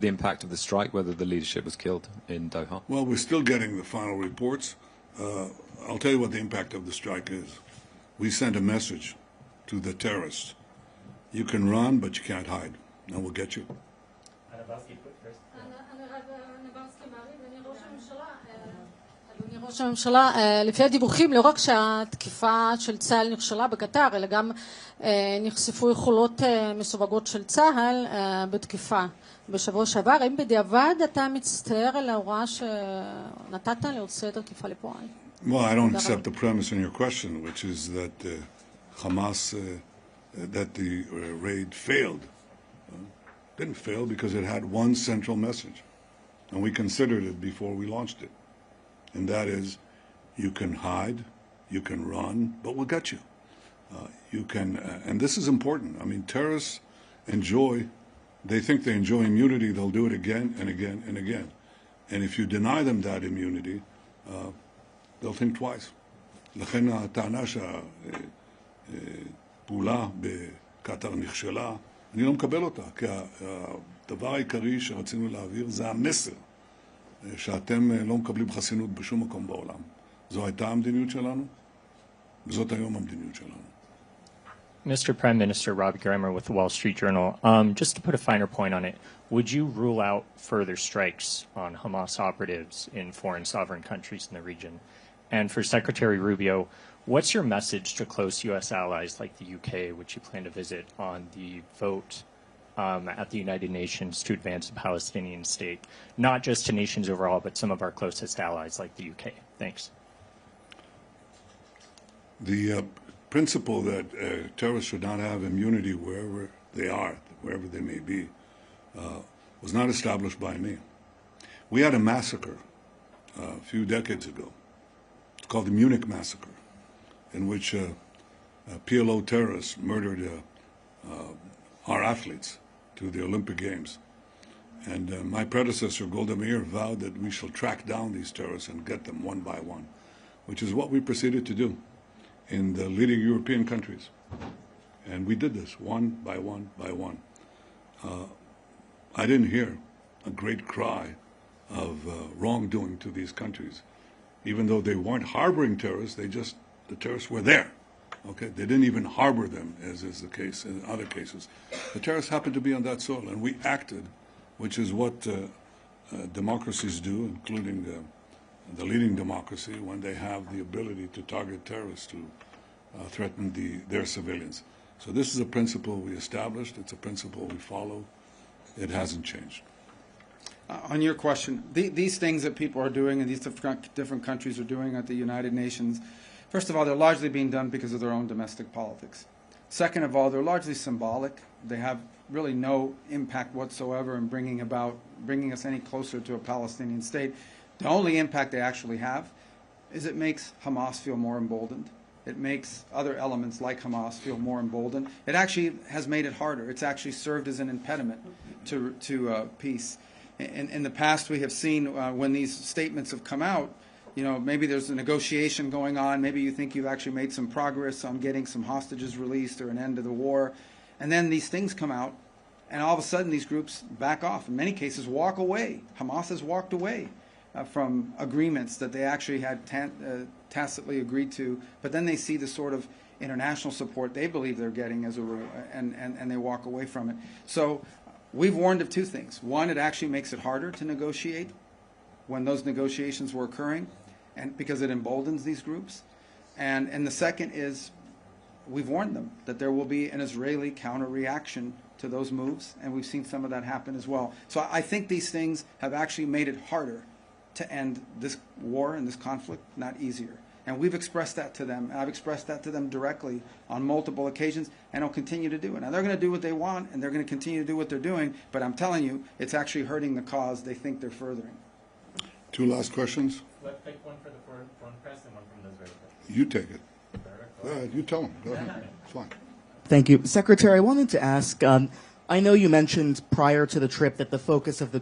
the impact of the strike, whether the leadership was killed in Doha? Well, we're still getting the final reports. I'll tell you what the impact of the strike is. We sent a message to the terrorists. You can run, but you can't hide. And we'll get you. אדוני ראש הממשלה, לפי הדיווחים, לא רק שהתקיפה של צה"ל נכשלה בקטר, אלא גם נחשפו יכולות מסווגות של צה"ל בתקיפה בשבוע שעבר. האם בדיעבד אתה מצטער על ההוראה שנתת להוציא את התקיפה לפועל? Well, I don't accept the premise in your question, which is that Hamas, that the raid failed. Didn't fail because it had one central message, and we considered it before we launched it. And that is, you can hide, you can run, but we'll get you. You can, and this is important. I mean, terrorists they think they enjoy immunity, they'll do it again and again and again. And if you deny them that immunity, they'll think twice. לכן הטענה שהפעולה בקטר נכשלה, אני לא מקבל אותה, כי הדבר העיקרי שרצינו להעביר זה המסר. שאתם לא מקבלים חסינות בשום מקום בעולם. זו הייתה המדיניות שלנו, וזאת היום המדיניות שלנו. Mr. Prime Minister, Robbie Grammer with the Wall Street Journal. Just to put a finer point on it, would you rule out further strikes on Hamas operatives in foreign sovereign countries in the region? And for Secretary Rubio, what's your message to close U.S. allies like the UK, which you plan to visit, on the vote at the United Nations to advance a Palestinian state, not just to nations overall, but some of our closest allies like the UK? Thanks. The principle that terrorists should not have immunity wherever they are, wherever they may be, was not established by me. We had a massacre a few decades ago. It's called the Munich Massacre, in which PLO terrorists murdered our athletes to the Olympic Games. And my predecessor, Golda Meir, vowed that we shall track down these terrorists and get them one by one, which is what we proceeded to do in the leading European countries. And we did this one by one by one. I didn't hear a great cry of wrongdoing to these countries. Even though they weren't harboring terrorists, the terrorists were there. Okay, they didn't even harbor them, as is the case in other cases. The terrorists happened to be on that soil, and we acted, which is what democracies do, including the leading democracy, when they have the ability to target terrorists to threaten their civilians. So this is a principle we established. It's a principle we follow. It hasn't changed. On your question, these things that people are doing and these different countries are doing at the United Nations, first of all, they're largely being done because of their own domestic politics. Second of all, they're largely symbolic. They have really no impact whatsoever in bringing us any closer to a Palestinian state. The only impact they actually have is it makes Hamas feel more emboldened. It makes other elements like Hamas feel more emboldened. It actually has made it harder. It's actually served as an impediment to peace. In the past, we have seen when these statements have come out, you know, maybe there's a negotiation going on. Maybe you think you've actually made some progress on getting some hostages released or an end to the war. And then these things come out, and all of a sudden these groups back off. In many cases, walk away. Hamas has walked away from agreements that they actually had tacitly agreed to. But then they see the sort of international support they believe they're getting as a and they walk away from it. So we've warned of two things. One, it actually makes it harder to negotiate when those negotiations were occurring, and because it emboldens these groups. And the second is we've warned them that there will be an Israeli counter-reaction to those moves, and we've seen some of that happen as well. So I think these things have actually made it harder to end this war and this conflict, not easier. And we've expressed that to them. I've expressed that to them directly on multiple occasions, and I'll continue to do it. Now, they're going to do what they want, and they're going to continue to do what they're doing, but I'm telling you, it's actually hurting the cause they think they're furthering. Two last questions. Let's take one for the foreign press and one from the Israeli press. You take it. Go ahead. You tell them. Go ahead. It's fine. Thank you. Secretary, I wanted to ask, I know you mentioned prior to the trip that the focus of the